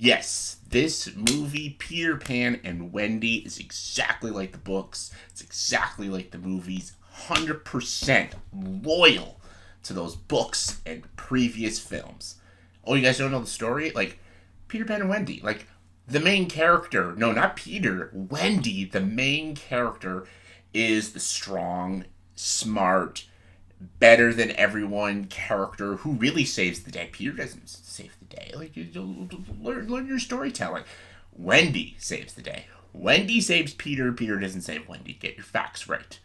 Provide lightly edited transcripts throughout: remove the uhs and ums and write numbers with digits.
Yes, this movie, Peter Pan and Wendy, is exactly like the books. It's exactly like the movies. 100% loyal to those books and previous films. Oh, you guys don't know the story? Like, Peter Pan and Wendy. Like, the main character, no, not Peter, Wendy, the main character, is the strong, smart, better than everyone character who really saves the day. Peter doesn't save the day. Like, learn your storytelling. Wendy saves the day. Wendy saves Peter. Peter doesn't save Wendy. Get your facts right.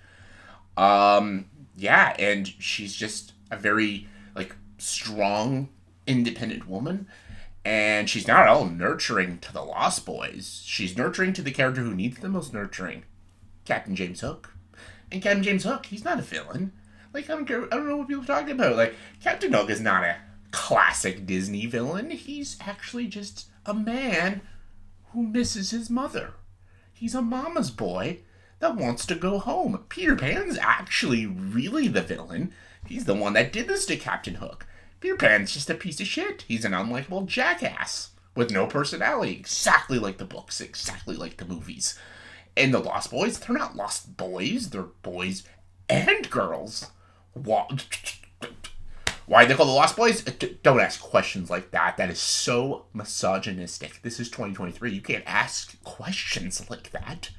Yeah, and she's just a very like strong, independent woman. And she's not all nurturing to the Lost Boys. She's nurturing to the character who needs the most nurturing, Captain James Hook. And Captain James Hook, he's not a villain. Like, I don't know what people are talking about. Like, Captain Hook is not a classic Disney villain. He's actually just a man who misses his mother. He's a mama's boy that wants to go home. Peter Pan's actually really the villain. He's the one that did this to Captain Hook. Peter Pan's just a piece of shit. He's an unlikable jackass with no personality. Exactly like the books, exactly like the movies. And the Lost Boys, they're not lost boys. They're boys and girls. Why they call the Lost Boys? Don't ask questions like that. That is so misogynistic. This is 2023. You can't ask questions like that.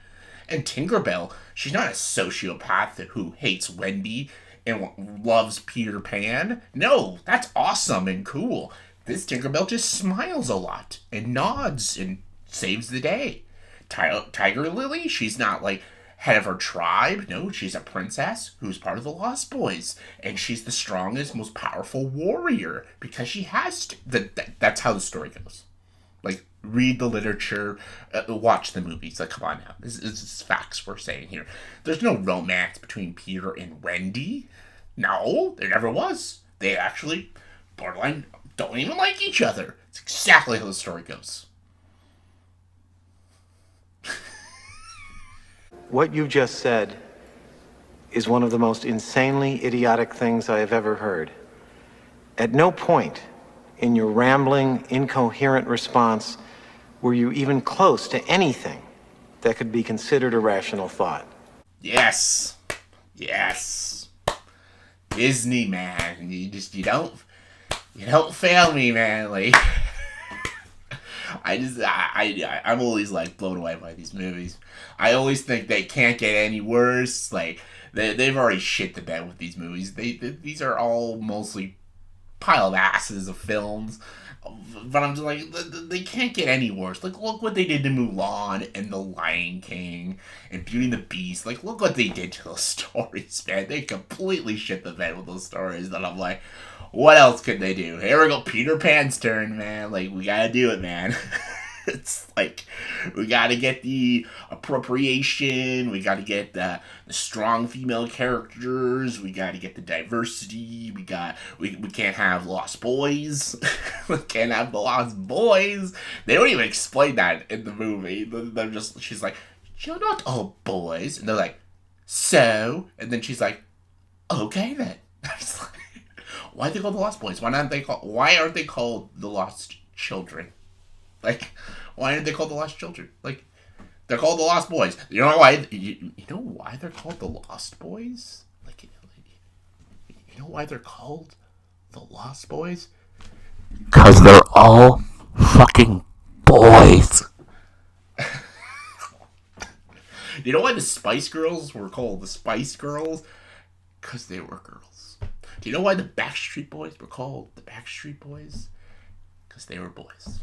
And Tinkerbell, she's not a sociopath who hates Wendy and loves Peter Pan. No, that's awesome and cool. This Tinkerbell just smiles a lot and nods and saves the day. Tiger Lily, she's not like head of her tribe. No, she's a princess who's part of the Lost Boys. And she's the strongest, most powerful warrior because she has to. That's how the story goes. Like, read the literature, watch the movies. Like, come on now. This is facts we're saying here. There's no romance between Peter and Wendy. No, there never was. They actually, borderline, don't even like each other. It's exactly how the story goes. What you just said is one of the most insanely idiotic things I have ever heard. At no point in your rambling, incoherent response were you even close to anything that could be considered a rational thought. Yes. Yes. Disney, man. You don't fail me, man. Like, I'm always like blown away by these movies. I always think they can't get any worse. Like, they've already shit the bed with these movies. These are all mostly pile of asses of films. But I'm just like, they can't get any worse. Like, look what they did to Mulan and The Lion King and Beauty and the Beast. Like, look what they did to those stories, man. They completely shit the bed with those stories. And I'm like, what else could they do? Here we go, Peter Pan's turn, man. Like, we gotta do it, man. It's like, we gotta get the appropriation, we gotta get the strong female characters, we gotta get the diversity, we can't have lost boys. We can't have the lost boys. They don't even explain that in the movie. They're just, she's like, you're not all boys. And they're like, so? And then she's like, okay then. Why are they called the Lost Boys? Why aren't they called the Lost Children? Like, why aren't they called the Lost Children? Like, they're called the Lost Boys. You know why? You know why they're called the Lost Boys? Like, you know why they're called the Lost Boys? Because they're all fucking boys. You know why the Spice Girls were called the Spice Girls? Because they were girls. Do you know why the Backstreet Boys were called the Backstreet Boys? Because they were boys.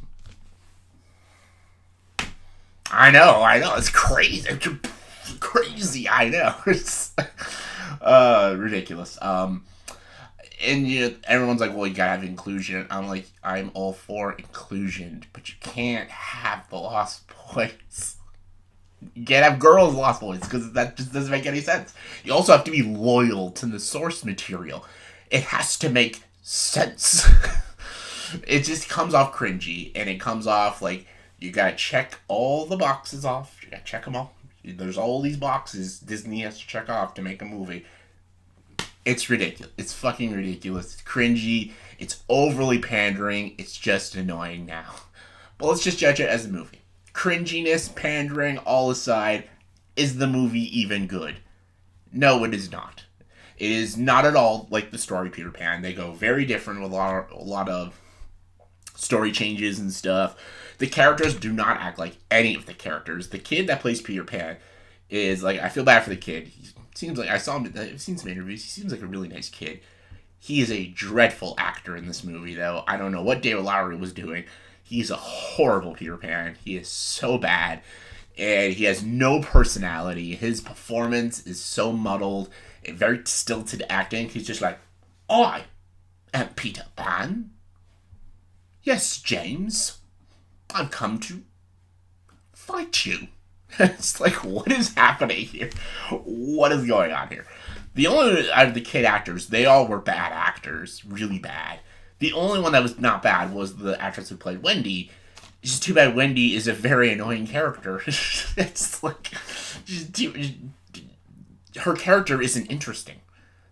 I know, it's crazy. It's crazy, I know. It's ridiculous. And everyone's like, well, you gotta have inclusion. I'm like, I'm all for inclusion, but you can't have the Lost Boys. You can't have girls Lost Boys, because that just doesn't make any sense. You also have to be loyal to the source material. It has to make sense. It just comes off cringy, and it comes off like, you gotta check all the boxes off. You gotta check them all. There's all these boxes Disney has to check off to make a movie. It's ridiculous. It's fucking ridiculous. It's cringy. It's overly pandering. It's just annoying now. But let's just judge it as a movie. Cringiness, pandering, all aside, is the movie even good? No, it is not. It is not at all like the story Peter Pan. They go very different with a lot of story changes and stuff. The characters do not act like any of the characters. The kid that plays Peter Pan is like, I feel bad for the kid. He seems like, I've seen some interviews. He seems like a really nice kid. He is a dreadful actor in this movie, though. I don't know what David Lowery was doing. He's a horrible Peter Pan. He is so bad. And he has no personality. His performance is so muddled and very stilted acting. He's just like, I am Peter Pan. Yes, James. I've come to fight you. It's like, what is happening here? What is going on here? The only out of the kid actors, they all were bad actors, really bad. The only one that was not bad was the actress who played Wendy. It's just too bad Wendy is a very annoying character. It's like, her character isn't interesting.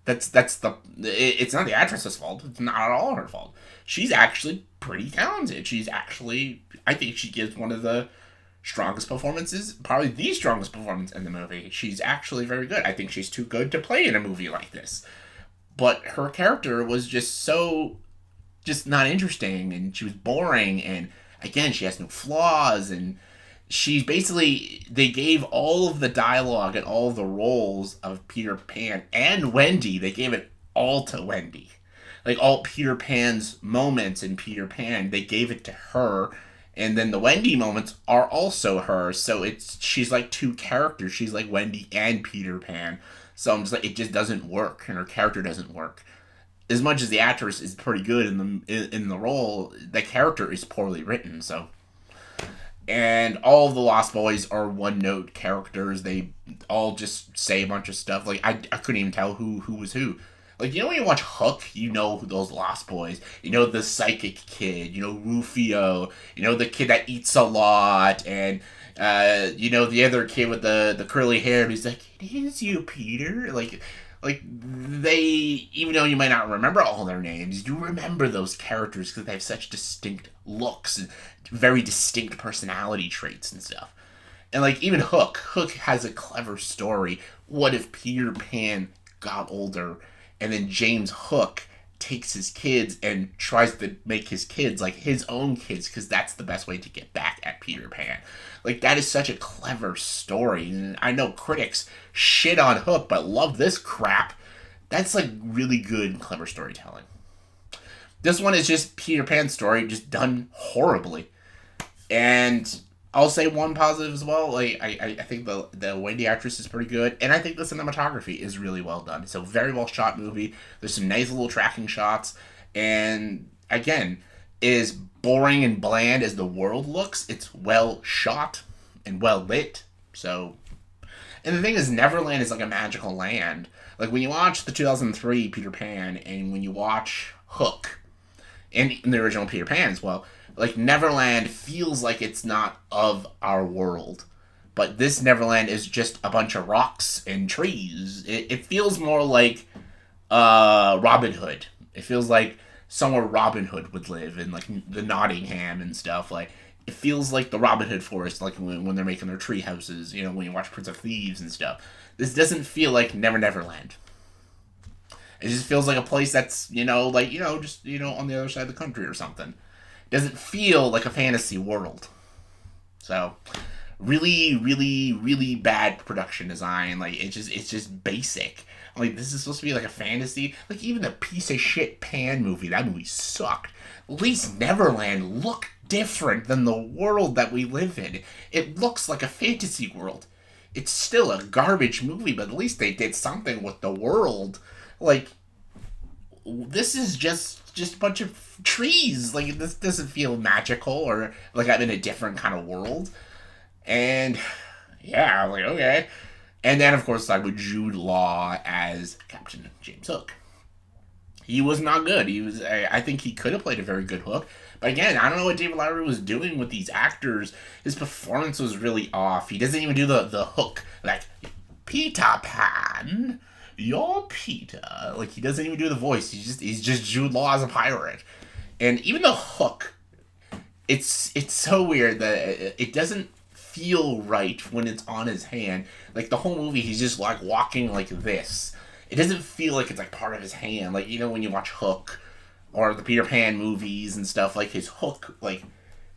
It's not the actress's fault. It's not at all her fault. She's actually pretty talented. I think she gives one of the strongest performances, probably the strongest performance in the movie. She's actually very good. I think she's too good to play in a movie like this. But her character was just not interesting, and she was boring, and again, she has no flaws, and they gave all of the dialogue and all of the roles of Peter Pan and Wendy, they gave it all to Wendy. Like, all Peter Pan's moments in Peter Pan, they gave it to her. And then the Wendy moments are also her. So she's like two characters. She's like Wendy and Peter Pan. So I'm just like, it just doesn't work. And her character doesn't work. As much as the actress is pretty good in the role, the character is poorly written. So, and all of the Lost Boys are one-note characters. They all just say a bunch of stuff. Like, I couldn't even tell who was who. Like, you know when you watch Hook, you know those Lost Boys. You know the psychic kid. You know Rufio. You know the kid that eats a lot. And, you know the other kid with the curly hair who's like, it is you, Peter. Like, they, even though you might not remember all their names, you remember those characters because they have such distinct looks and very distinct personality traits and stuff. And, like, even Hook has a clever story. What if Peter Pan got older and then James Hook takes his kids and tries to make his kids like his own kids, because that's the best way to get back at Peter Pan. Like, that is such a clever story. And I know critics shit on Hook, but love this crap. That's, like, really good and clever storytelling. This one is just Peter Pan's story, just done horribly. And I'll say one positive as well. Like, I think the Wendy actress is pretty good, and I think the cinematography is really well done. It's a very well shot movie. There's some nice little tracking shots, and again, as boring and bland as the world looks, it's well shot and well lit. So, and the thing is, Neverland is like a magical land. Like, when you watch the 2003 Peter Pan, and when you watch Hook, and the original Peter Pan as well, like, Neverland feels like it's not of our world. But this Neverland is just a bunch of rocks and trees. It feels more like Robin Hood. It feels like somewhere Robin Hood would live, in, like, the Nottingham and stuff. Like, it feels like the Robin Hood forest, like when they're making their tree houses, you know, when you watch Prince of Thieves and stuff. This doesn't feel like Neverland. It just feels like a place that's, you know, like, you know, just, you know, on the other side of the country or something. Doesn't feel like a fantasy world. So, really, really, really bad production design. Like, it's just basic. Like, this is supposed to be like a fantasy. Like, even the piece of shit Pan movie, that movie sucked. At least Neverland looked different than the world that we live in. It looks like a fantasy world. It's still a garbage movie, but at least they did something with the world. Like, this is just a bunch of trees. Like, this doesn't feel magical or like I'm in a different kind of world. And yeah, I'm like, okay. And then, of course, like, with Jude Law as Captain James Hook. He was not good. I think he could have played a very good Hook. But again, I don't know what David Lowery was doing with these actors. His performance was really off. He doesn't even do the Hook. Like, Peter Pan, you're Peter. Like, he doesn't even do the voice. He's just Jude Law as a pirate. And even the Hook it's so weird that it doesn't feel right when it's on his hand. Like the whole movie, he's just like walking like this. It doesn't feel like it's like part of his hand. Like, you know, when you watch Hook or the Peter Pan movies and stuff, like his hook, like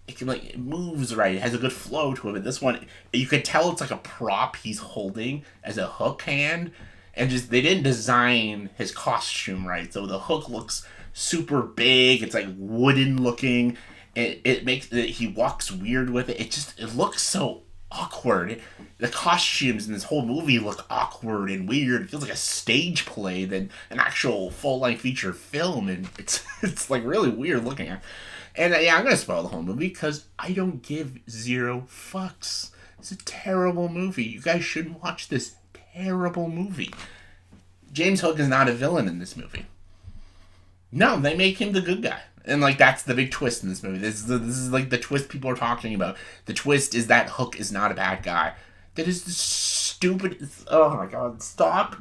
it can like it moves right. It has a good flow to it. But this one, you could tell it's like a prop he's holding as a hook hand, and just they didn't design his costume right. So the hook looks super big. It's like wooden looking. It makes it, he walks weird with it. It looks so awkward. The costumes in this whole movie look awkward and weird. It feels like a stage play than an actual full length feature film, and it's like really weird looking at. And yeah, I'm gonna spoil the whole movie because I don't give zero fucks. It's a terrible movie. You guys shouldn't watch this terrible movie. James Hook is not a villain in this movie. No, they make him the good guy. And like that's the big twist in this movie. This is like the twist people are talking about. The twist is that Hook is not a bad guy. That is the stupid. Oh my god! Stop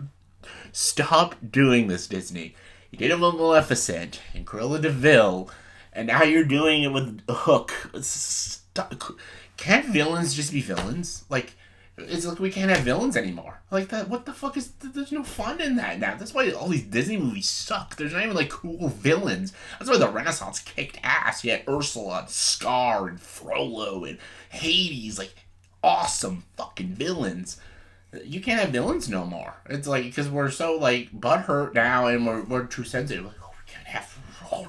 doing this, Disney. You did it with Maleficent and Cruella de Vil, and now you're doing it with Hook. Stop. Can't villains just be villains? Like, it's like we can't have villains anymore. Like that. What the fuck is? There's no fun in that now. That's why all these Disney movies suck. There's not even like cool villains. That's why the Renaissance kicked ass. You had Ursula, and Scar, and Frollo, and Hades. Like awesome fucking villains. You can't have villains no more. It's like because we're so like butthurt now, and we're too sensitive. Like, oh,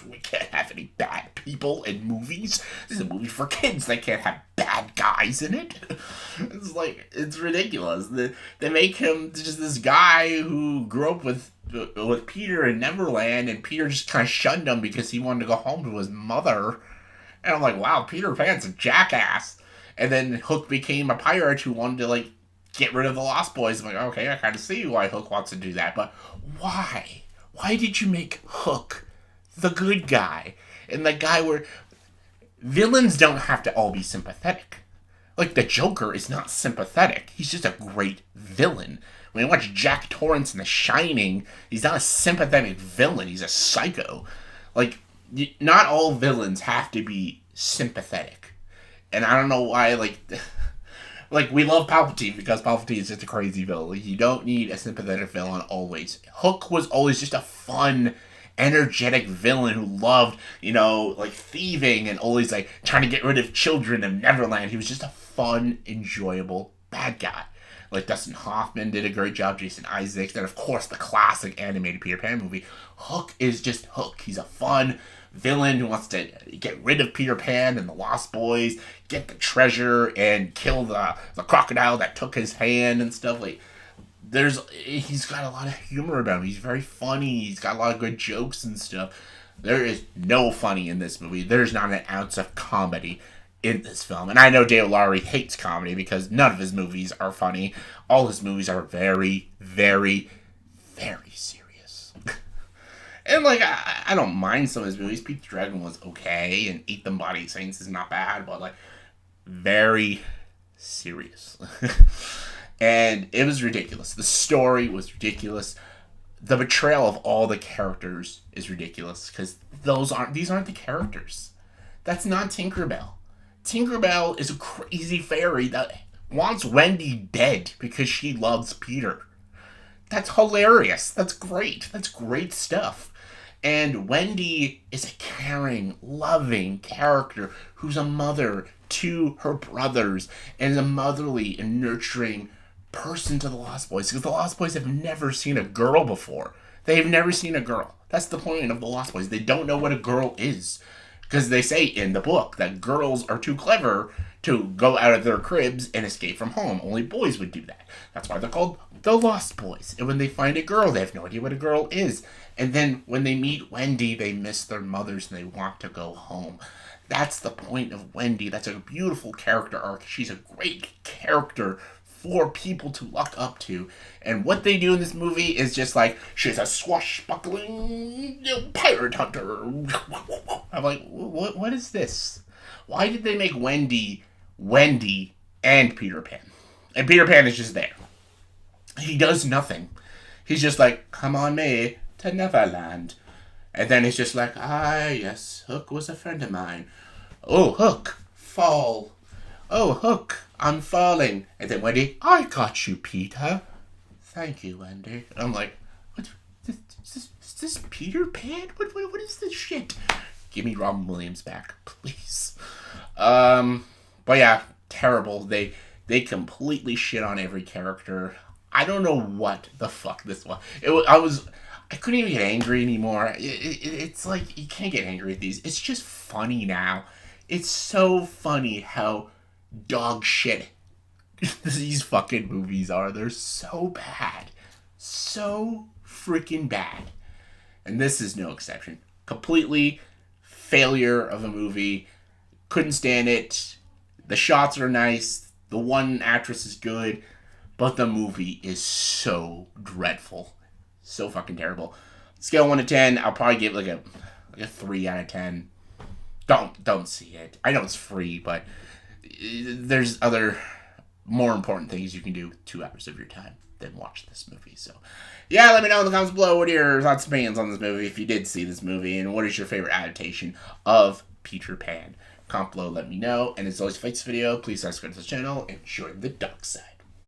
we can't have any bad people in movies. This is a movie for kids. They can't have bad guys in it. It's like it's ridiculous. They make him just this guy who grew up with Peter in Neverland, and Peter just kind of shunned him because he wanted to go home to his mother. And I'm like, wow, Peter Pan's a jackass. And then Hook became a pirate who wanted to like get rid of the Lost Boys. I'm like, okay, I kind of see why Hook wants to do that, but why? Why did you make Hook the good guy? And the guy where villains don't have to all be sympathetic. Like the Joker is not sympathetic. He's just a great villain. When you watch Jack Torrance in The Shining, he's not a sympathetic villain. He's a psycho. Like, not all villains have to be sympathetic. And I don't know why, like we love Palpatine because Palpatine is just a crazy villain. You don't need a sympathetic villain always. Hook was always just a fun, energetic villain who loved, like thieving and always like trying to get rid of children of Neverland. He was just a fun, enjoyable bad guy. Like Dustin Hoffman did a great job, Jason Isaacs, and of course the classic animated Peter Pan movie. Hook is just Hook. He's a fun villain who wants to get rid of Peter Pan and the Lost Boys, get the treasure, and kill the crocodile that took his hand and stuff. Like, he's got a lot of humor about him. He's very funny. He's got a lot of good jokes and stuff. There is no funny in this movie. There's not an ounce of comedy in this film. And I know Dale Lowry hates comedy because none of his movies are funny. All his movies are very, very, very serious. And, like, I don't mind some of his movies. Pete's Dragon was okay, and Eat Them Body Saints is not bad, but, like, very serious. And it was ridiculous. The story was ridiculous. The betrayal of all the characters is ridiculous, because these aren't the characters. That's not Tinkerbell. Tinkerbell is a crazy fairy that wants Wendy dead because she loves Peter. That's hilarious. That's great. That's great stuff. And Wendy is a caring, loving character who's a mother to her brothers and is a motherly and nurturing person to the Lost Boys, because the Lost Boys have never seen a girl before. They've never seen a girl. That's the point of the Lost Boys. They don't know what a girl is. Because they say in the book that girls are too clever to go out of their cribs and escape from home. Only boys would do that. That's why they're called the Lost Boys. And when they find a girl, they have no idea what a girl is. And then when they meet Wendy, they miss their mothers and they want to go home. That's the point of Wendy. That's a beautiful character arc. She's a great character for people to look up to. And what they do in this movie is just like, she's a swashbuckling pirate hunter. I'm like, what is this? Why did they make Wendy, and Peter Pan? And Peter Pan is just there. He does nothing. He's just like, come on me to Neverland. And then he's just like, yes, Hook was a friend of mine. Oh, Hook, fall. Oh, Hook, I'm falling. And then Wendy, I got you, Peter. Thank you, Wendy. And I'm like, what? Is this Peter Pan? What is this shit? Give me Robin Williams back, please. But yeah, terrible. They completely shit on every character. I don't know what the fuck this was. I couldn't even get angry anymore. It's like, you can't get angry at these. It's just funny now. It's so funny how dog shit these fucking movies are. They're so bad. So freaking bad. And this is no exception. Completely failure of a movie. Couldn't stand it. The shots are nice. The one actress is good. But the movie is so dreadful. So fucking terrible. Scale 1 to 10, I'll probably give like a 3 out of 10. Don't see it. I know it's free, but there's other more important things you can do with 2 hours of your time than watch this movie. So yeah, let me know in the comments below what are your thoughts and opinions on this movie, if you did see this movie, and what is your favorite adaptation of Peter Pan. Comment below, let me know. And as always, if you like this video, please subscribe to this channel and join the dark side.